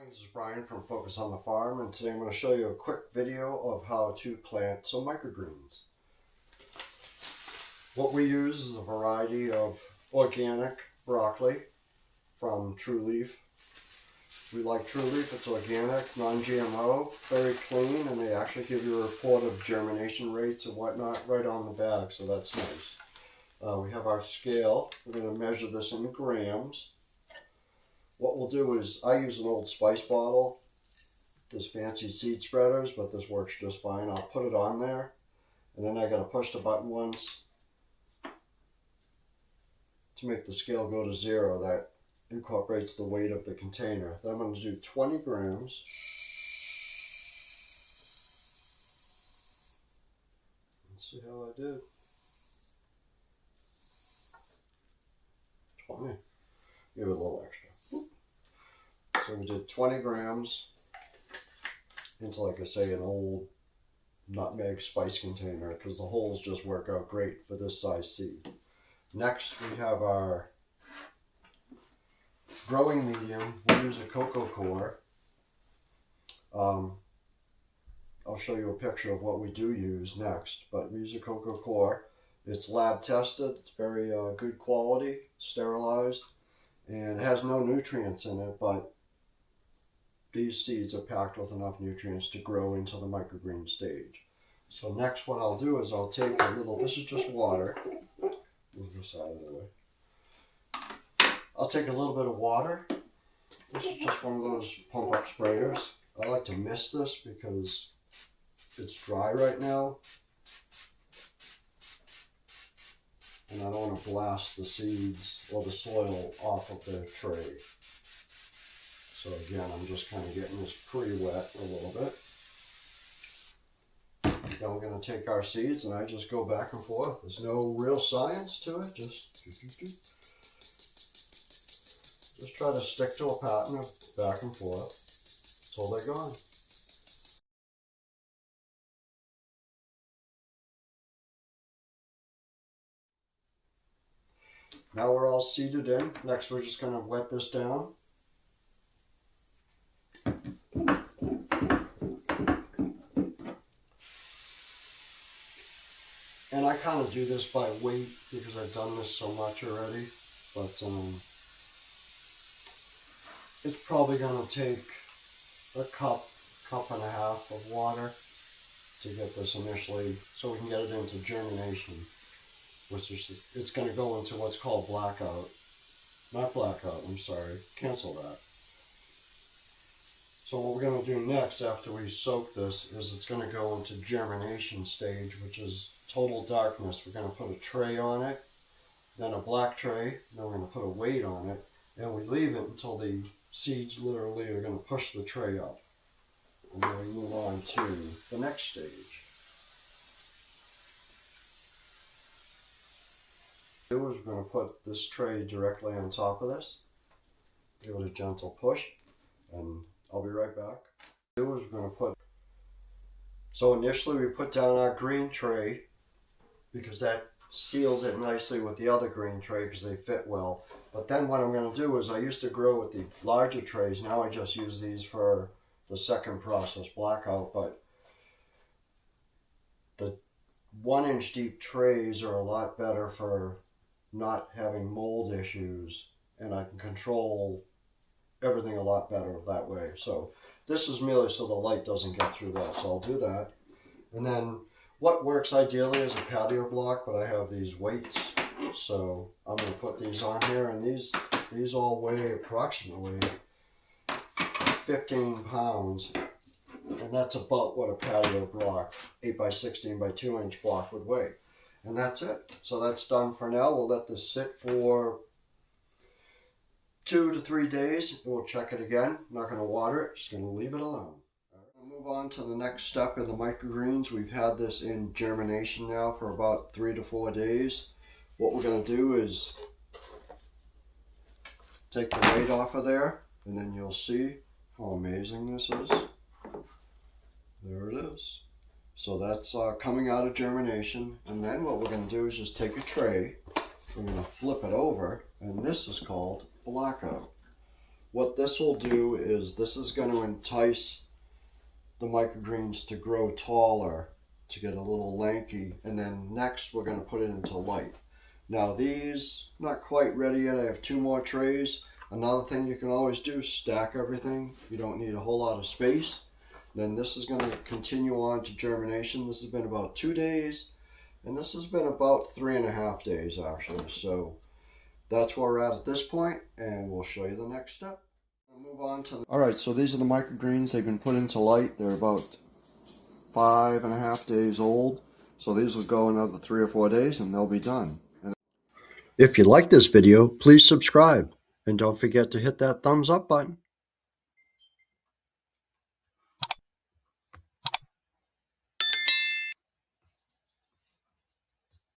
This is Brian from Focus on the Farm, and today I'm going to show you a quick video of how to plant some microgreens. What we use is a variety of organic broccoli from True Leaf. We like True Leaf. It's organic, non-GMO, very clean, and they actually give you a report of germination rates and whatnot right on the bag, so that's nice. We have our scale. We're going to measure this in grams. What we'll do is, I use an Old Spice bottle. There's fancy seed spreaders, but this works just fine. I'll put it on there, and then I gotta push the button once to make the scale go to 0. That incorporates the weight of the container. Then I'm going to do 20 grams. Let's see how I did. 20. Give it a little extra. So we did 20 grams into, like I say, an old nutmeg spice container, because the holes just work out great for this size seed. Next, we have our growing medium. We use a cocoa core. I'll show you a picture of what we do use next, but we use a cocoa core. It's lab tested. It's very good quality, sterilized, and it has no nutrients in it, but these seeds are packed with enough nutrients to grow into the microgreen stage. So next, what I'll do is I'll take a little, this is just water. Move this out of the way. I'll take a little bit of water. This is just one of those pump up sprayers. I like to mist this because it's dry right now, and I don't want to blast the seeds or the soil off of the tray. So again, I'm just kind of getting this pre-wet a little bit. Then we're going to take our seeds, and I just go back and forth. There's no real science to it. Just try to stick to a pattern of back and forth until they're gone. Now we're all seeded in. Next, we're just going to wet this down. And I kind of do this by weight because I've done this so much already, but it's probably going to take a cup and a half of water to get this initially, so we can get it into germination, which is, it's going to go into what's called blackout. Not blackout, I'm sorry, cancel that. So what we're going to do next after we soak this is it's going to go into germination stage, which is total darkness. We're going to put a tray on it, then a black tray, then we're going to put a weight on it, and we leave it until the seeds literally are going to push the tray up. And then we move on to the next stage. We're going to put this tray directly on top of this, give it a gentle push, and I'll be right back. We're going to put, so initially we put down our green tray because that seals it nicely with the other green tray because they fit well. But then what I'm going to do is, I used to grow with the larger trays. Now I just use these for the second process, blackout. But the 1-inch deep trays are a lot better for not having mold issues, and I can control everything a lot better that way. So this is merely so the light doesn't get through that. So I'll do that. And then what works ideally is a patio block, but I have these weights. So I'm going to put these on here, and these all weigh approximately 15 pounds. And that's about what a patio block, 8x16 by 2-inch block would weigh. And that's it. So that's done for now. We'll let this sit for 2 to 3 days, and we'll check it again. I'm not going to water it, just going to leave it alone. We'll move on to the next step in the microgreens. We've had this in germination now for about 3 to 4 days. What we're going to do is take the weight off of there, and then you'll see how amazing this is. There it is. So that's coming out of germination, and then what we're going to do is just take a tray, we're going to flip it over, and this is called blackout. What this will do is this is going to entice the microgreens to grow taller, to get a little lanky, and then next we're going to put it into light. Now these, not quite ready yet. I have 2 more trays. Another thing you can always do, stack everything. You don't need a whole lot of space. Then this is going to continue on to germination. This has been about 2 days, and this has been about 3.5 days actually. So that's where we're at this point, and we'll show you the next step. We'll move on to Alright, so these are the microgreens. They've been put into light. They're about 5.5 days old. So these will go another 3 or 4 days and they'll be done. If you like this video, please subscribe and don't forget to hit that thumbs up button.